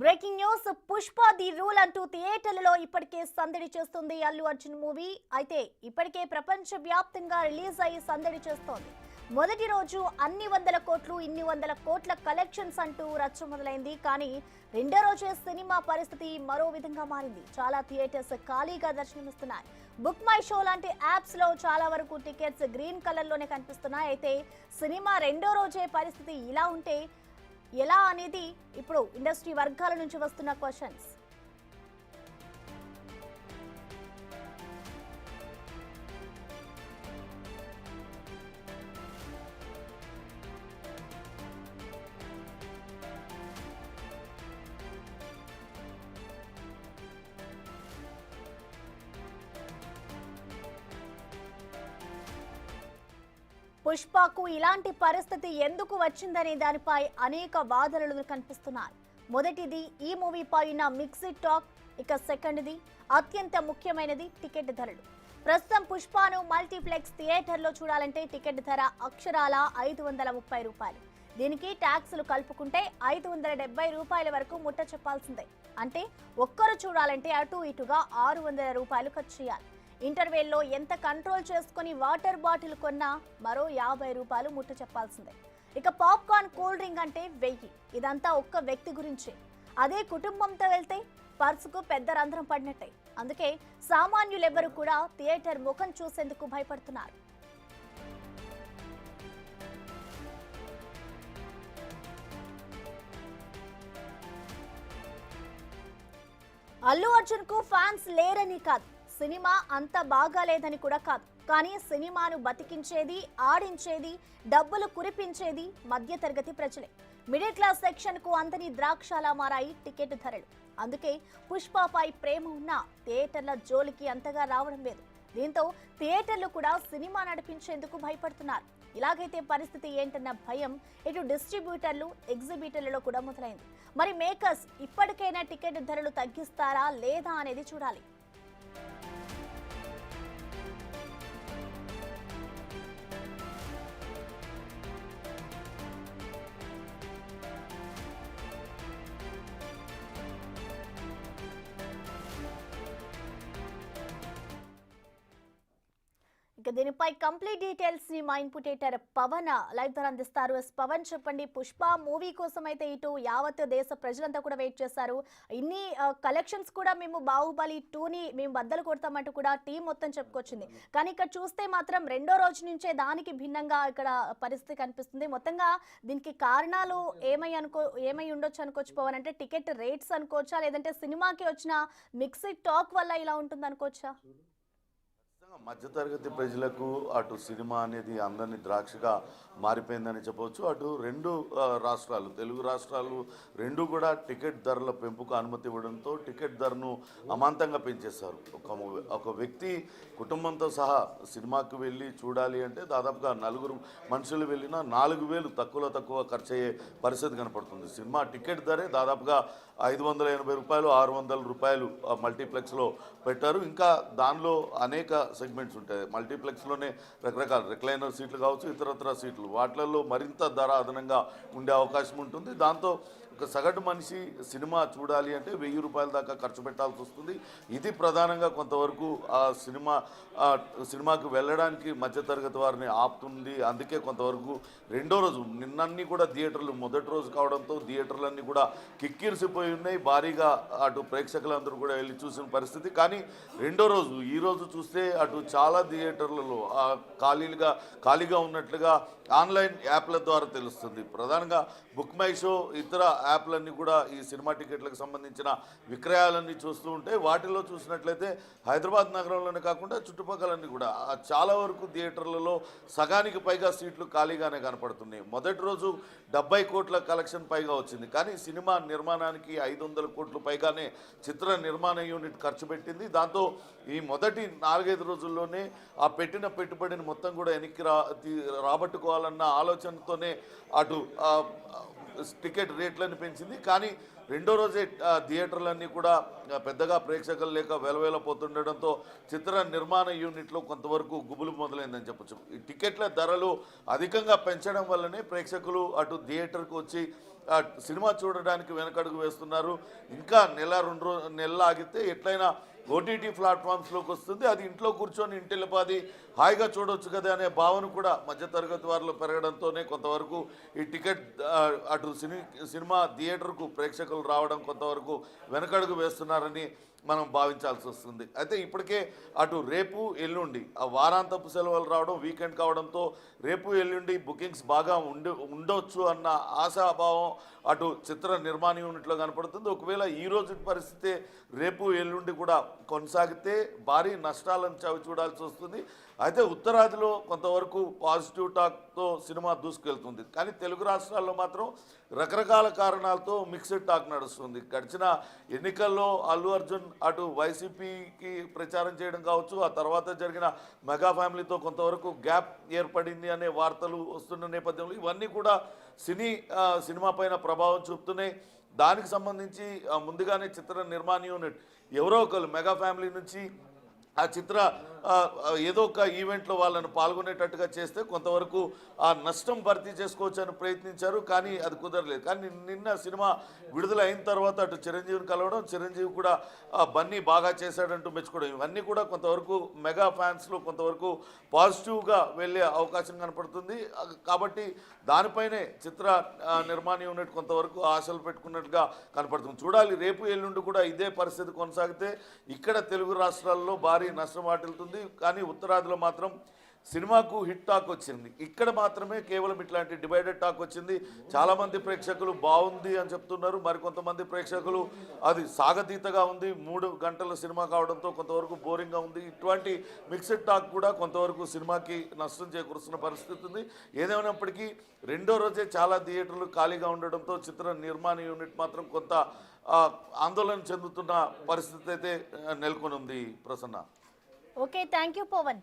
Breaking news Pushpa the rule అంటూ థియేటర్లలో ఇప్పటికే సందడి చేస్తుంది అల్లు అర్జున్ మూవీ. అయితే ఇప్పటికే ప్రపంచ వ్యాప్తంగా రిలీజ్ అయ్యి సందడి చేస్తోంది. మొదటి రోజు అన్ని వందల కోట్లు ఇన్ని వందల కోట్ల కలెక్షన్స్ అంటూ రచ్చ మొదలైంది. కానీ రెండో రోజే సినిమా పరిస్థితి మరో విధంగా మారింది. చాలా థియేటర్స్ ఖాళీగా దర్శనమిస్తున్నాయి. బుక్ మై షో లాంటి యాప్స్ లో చాలా వరకు టికెట్స్ గ్రీన్ కలర్ లోనే కనిపిస్తున్నాయి. అయితే సినిమా రెండో రోజే పరిస్థితి ఇలా ఉంటే ఎలా అనేది ఇప్పుడు ఇండస్ట్రీ వర్గాల నుంచి వస్తున్న క్వశ్చన్స్. పుష్పకు ఇలాంటి పరిస్థితి ఎందుకు వచ్చిందనే దానిపై అనేక వాదనలు కనిపిస్తున్నాయి. మొదటిది ఈ మూవీపై ఉన్న మిక్స్డ్ టాక్. ఇక సెకండ్ది అత్యంత ముఖ్యమైనది టికెట్ ధరలు. ప్రస్తుతం పుష్పను మల్టీప్లెక్స్ థియేటర్లో చూడాలంటే టికెట్ ధర అక్షరాల 530 రూపాయలు. దీనికి ట్యాక్సులు కలుపుకుంటే 570 రూపాయల వరకు ముట్ట చెప్పాల్సిందే. అంటే ఒక్కరు చూడాలంటే అటు ఇటుగా 600 రూపాయలు ఖర్చు చేయాలి. ఇంటర్వెల్లో ఎంత కంట్రోల్ చేసుకుని వాటర్ బాటిల్ కొన్నా మరో 50 రూపాయలు ముట్ట చెప్పాల్సిందే. ఇక పాప్కార్న్, కూల్ డ్రింక్ అంటే 1000. ఇదంతా ఒక్క వ్యక్తి గురించే. అదే కుటుంబంతో వెళ్తే పర్సుకు పెద్ద రంధ్రం పడినట్టే. అందుకే సామాన్యులెవ్వరూ కూడా థియేటర్ ముఖం చూసేందుకు భయపడుతున్నారు. అల్లు అర్జున్ కు ఫ్యాన్స్ లేరని కాదు, సినిమా అంత బాగాలేదని కూడా కాదు. కానీ సినిమాను బతికించేది, ఆడించేది, డబ్బులు కురిపించేది మధ్యతరగతి ప్రజలే. మిడిల్ క్లాస్ సెక్షన్ కు అంతని ద్రాక్షలా మారాయి టికెట్ ధరలు. అందుకే పుష్పపై ప్రేమ ఉన్న థియేటర్ల జోలికి అంతగా రావడం లేదు. దీంతో థియేటర్లు కూడా సినిమా నడిపించేందుకు భయపడుతున్నారు. ఇలాగైతే పరిస్థితి ఏంటన్న భయం ఇటు డిస్ట్రిబ్యూటర్లు, ఎగ్జిబిటర్లలో కూడా మొదలైంది. మరి మేకర్స్ ఇప్పటికైనా టికెట్ ధరలు తగ్గిస్తారా లేదా అనేది చూడాలి. ఇక దీనిపై కంప్లీట్ డీటెయిల్స్ ని మా ఇన్పుటేటర్ పవన్ లైవ్ ద్వారా అందిస్తారు. పవన్, చెప్పండి, పుష్ప మూవీ కోసం అయితే ఇటు యావత్ దేశ ప్రజలంతా కూడా వెయిట్ చేశారు. ఇన్ని కలెక్షన్స్ కూడా మేము బాహుబలి 2ని మేము బద్దలు కొడతామంటూ కూడా టీం మొత్తం చెప్పుకొచ్చింది. కానీ ఇక్కడ చూస్తే మాత్రం రెండో రోజు నుంచే దానికి భిన్నంగా ఇక్కడ పరిస్థితి కనిపిస్తుంది. మొత్తంగా దీనికి కారణాలు ఏమై ఉండొచ్చు అనుకోవచ్చు పవన్? అంటే టికెట్ రేట్స్ అనుకోవచ్చా, లేదంటే సినిమాకి వచ్చిన మిక్స్డ్ టాక్ వల్ల ఇలా ఉంటుంది అనుకోవచ్చా? మధ్యతరగతి ప్రజలకు అటు సినిమా అనేది అందరినీ ద్రాక్షగా మారిపోయిందని చెప్పవచ్చు. అటు రెండు రాష్ట్రాలు, తెలుగు రాష్ట్రాలు రెండు కూడా టికెట్ ధరల పెంపుకు అనుమతి ఇవ్వడంతో టికెట్ ధరను అమాంతంగా పెంచేశారు. ఒక వ్యక్తి కుటుంబంతో సహా సినిమాకు వెళ్ళి చూడాలి అంటే దాదాపుగా 4 మనుషులు వెళ్ళినా 4000 తక్కువ ఖర్చు అయ్యే పరిస్థితి కనపడుతుంది. సినిమా టికెట్ ధరే దాదాపుగా 580 రూపాయలు, 600 రూపాయలు మల్టీప్లెక్స్లో పెట్టారు. ఇంకా దానిలో అనేక సెగ్మెంట్స్ ఉంటాయి. మల్టీప్లెక్స్లోనే రకరకాల రిక్లైనర్ సీట్లు కావచ్చు, ఇతరత్ర సీట్లు, వాటిలలో మరింత ధర అదనంగా ఉండే అవకాశం ఉంటుంది. దాంతో ఒక సగటు మనిషి సినిమా చూడాలి అంటే 1000 రూపాయల దాకా ఖర్చు పెట్టాల్సి వస్తుంది. ఇది ప్రధానంగా కొంతవరకు ఆ సినిమాకు వెళ్ళడానికి మధ్యతరగతి వారిని ఆపుతుంది. అందుకే కొంతవరకు రెండో రోజు నిన్నన్నీ కూడా థియేటర్లు మొదటి రోజు కావడంతో థియేటర్లన్నీ కూడా కిక్కిరిసిపోయి ఉన్నాయి. భారీగా అటు ప్రేక్షకులందరూ కూడా వెళ్ళి చూసిన పరిస్థితి. కానీ రెండో రోజు, ఈ రోజు చూస్తే అటు చాలా థియేటర్లలో ఖాళీగా ఉన్నట్లుగా ఆన్లైన్ యాప్ల ద్వారా తెలుస్తుంది. ప్రధానంగా బుక్ మై షో, ఇతర యాప్లన్నీ కూడా ఈ సినిమా టికెట్లకు సంబంధించిన విక్రయాలన్నీ చూస్తూ ఉంటే వాటిలో చూసినట్లయితే హైదరాబాద్ నగరంలోనే కాకుండా చుట్టుపక్కలన్నీ కూడా చాలా వరకు థియేటర్లలో సగానికి పైగా సీట్లు ఖాళీగానే కనపడుతున్నాయి. మొదటి రోజు 70 కోట్ల కలెక్షన్ పైగా వచ్చింది. కానీ సినిమా నిర్మాణానికి 500 కోట్లు పైగానే చిత్ర నిర్మాణ యూనిట్ ఖర్చు పెట్టింది. దాంతో ఈ మొదటి 4-5 రోజుల్లోనే ఆ పెట్టిన పెట్టుబడిని మొత్తం కూడా వెనక్కి రాబట్టుకోవాలన్న ఆలోచనతోనే అటు టికెట్ రేట్లను పెంచింది. కానీ రెండో రోజే థియేటర్లన్నీ కూడా పెద్దగా ప్రేక్షకులు లేక వెలవేలపోతుండడంతో చిత్ర నిర్మాణ యూనిట్లో కొంతవరకు గుబులు మొదలైందని చెప్పొచ్చు. ఈ టికెట్ల ధరలు అధికంగా పెంచడం వల్లనే ప్రేక్షకులు అటు థియేటర్కు వచ్చి సినిమా చూడడానికి వెనకడుగు వేస్తున్నారు. ఇంకా నెల నెలలు ఆగితే ఎట్లయినా ఓటీటీ ప్లాట్ఫామ్స్లోకి వస్తుంది. అది ఇంట్లో కూర్చొని ఇంటిల్లిపాది హాయిగా చూడవచ్చు కదా అనే భావన కూడా మధ్యతరగతి వారిలో పెరగడంతోనే కొంతవరకు ఈ టికెట్ అటు సినిమా థియేటర్కు ప్రేక్షకులు రావడం కొంతవరకు వెనకడుగు వేస్తున్నారని మనం భావించాల్సి వస్తుంది. అయితే ఇప్పటికే అటు రేపు ఎల్లుండి ఆ వారాంతపు సెలవులు రావడం, వీకెండ్ కావడంతో రేపు ఎల్లుండి బుకింగ్స్ బాగా ఉండొచ్చు అన్న ఆశాభావం అటు చిత్ర నిర్మాణ యూనిట్లో కనపడుతుంది. ఒకవేళ ఈ రోజు పరిస్థితి రేపు ఎల్లుండి కూడా కొనసాగితే భారీ నష్టాలను చవి చూడాల్సి వస్తుంది. అయితే ఉత్తరాదిలో కొంతవరకు పాజిటివ్ టాక్తో సినిమా దూసుకెళ్తుంది. కానీ తెలుగు రాష్ట్రాల్లో మాత్రం రకరకాల కారణాలతో మిక్స్డ్ టాక్ నడుస్తుంది. గడిచిన ఎన్నికల్లో అల్లు అర్జున్ అటు వైసీపీకి ప్రచారం చేయడం కావచ్చు, ఆ తర్వాత జరిగిన మెగా ఫ్యామిలీతో కొంతవరకు గ్యాప్ ఏర్పడింది అనే వార్తలు వస్తున్న నేపథ్యంలో ఇవన్నీ కూడా సినిమా పైన ప్రభావం చూపుతున్నాయి. దానికి సంబంధించి ముందుగానే చిత్ర నిర్మాణ యూనిట్ ఎవరో ఒకరు మెగా ఫ్యామిలీ నుంచి ఆ చిత్ర ఏదో ఒక ఈవెంట్లో వాళ్ళని పాల్గొనేటట్టుగా చేస్తే కొంతవరకు ఆ నష్టం భర్తీ చేసుకోవచ్చు అని ప్రయత్నించారు. కానీ అది కుదరలేదు. కానీ నిన్న సినిమా విడుదల అయిన తర్వాత అటు చిరంజీవిని కలవడం, చిరంజీవి కూడా బన్నీ బాగా చేశాడంటూ మెచ్చుకోవడం, ఇవన్నీ కూడా కొంతవరకు మెగా ఫ్యాన్స్లో కొంతవరకు పాజిటివ్గా వెళ్ళే అవకాశం కనపడుతుంది. కాబట్టి దానిపైనే చిత్ర నిర్మాణ యూనిట్ కొంతవరకు ఆశలు పెట్టుకున్నట్టుగా కనపడుతుంది. చూడాలి, రేపు ఎల్లుండి కూడా ఇదే పరిస్థితి కొనసాగితే ఇక్కడ తెలుగు రాష్ట్రాల్లో భారీ నష్టం వాటిల్తుంది. కానీ ఉత్తరాదిలో మాత్రం సినిమాకు హిట్ టాక్ వచ్చింది. ఇక్కడ మాత్రమే కేవలం ఇట్లాంటి డివైడెడ్ టాక్ వచ్చింది. చాలామంది ప్రేక్షకులు బాగుంది అని చెప్తున్నారు, మరికొంతమంది ప్రేక్షకులు అది సాగతీతగా ఉంది, 3 గంటల సినిమా కావడంతో కొంతవరకు బోరింగ్గా ఉంది. ఇటువంటి మిక్స్డ్ టాక్ కూడా కొంతవరకు సినిమాకి నష్టం చేకూరుస్తున్న పరిస్థితి ఉంది. ఏదేమైనప్పటికీ రెండో రోజే చాలా థియేటర్లు ఖాళీగా ఉండడంతో చిత్ర నిర్మాణ యూనిట్ మాత్రం కొంత ఆందోళన చెందుతున్న పరిస్థితి అయితే నెలకొని ఉంది. Prasanna. Okay, thank you Pawan.